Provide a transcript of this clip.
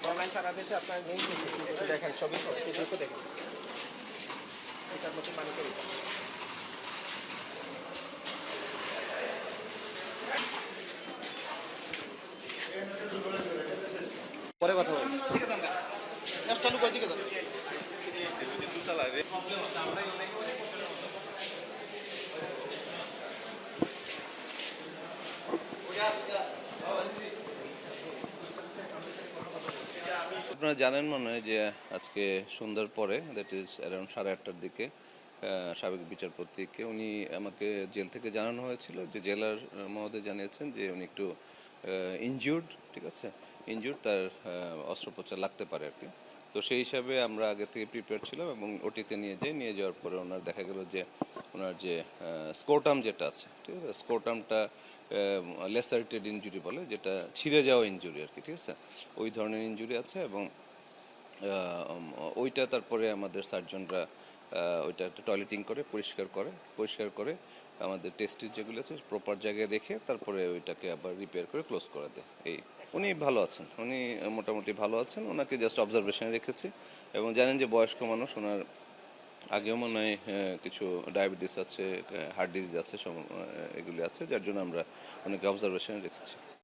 Online সারা দেশে আপনার নেই দেখেন ছবি কিছু দেখেন এটার মধ্যে পানি করে পরে কথা বলি ঠিক আছে চালু করে দিকে আপনারা জানেন মনে হয় যে আজকে সন্ধ্যার পরে দ্যাট ইজ অ্যারাউন্ড 8:30টার দিকে সাবেক বিচারপতিকে উনি আমাকে জেল থেকে জানানো হয়েছিল যে জেলার মহোদয় জানিয়েছেন যে উনি একটু ইনজিউর্ড, ঠিক আছে, ইনজিউর্ড, তার অস্ত্রোপচার লাগতে পারে আর কি। তো সেই হিসাবে আমরা আগে থেকে প্রিপেয়ার ছিলাম এবং ওটিতে নিয়ে যাওয়ার পরে ওনার দেখা গেল যে ওনার যে স্কোটাম যেটা আছে, ঠিক আছে, স্কোটামটা লেসারেটেড ইনজুরি বলে, যেটা ছিঁড়ে যাওয়া ইনজুরি আর কি, ঠিক আছে, ওই ধরনের ইনজুরি আছে এবং ওইটা তারপরে আমাদের সার্জনরা ওইটা টয়লেটিং করে পরিষ্কার করে আমাদের টেস্টিস যেগুলো আছে প্রপার জায়গায় রেখে তারপরে ওইটাকে আবার রিপেয়ার করে ক্লোজ করে দেয়। এই উনি ভালো আছেন, উনি মোটামুটি ভালো আছেন, ওনাকে জাস্ট অবজারভেশনে রেখেছি এবং জানেন যে বয়স্ক মানুষ, ওনার আগেও মনে হয় কিছু ডায়াবেটিস আছে, হার্ট ডিজিজ আছে, এগুলি আছে, যার জন্য আমরা ওনাকে অবজারভেশনে রেখেছি।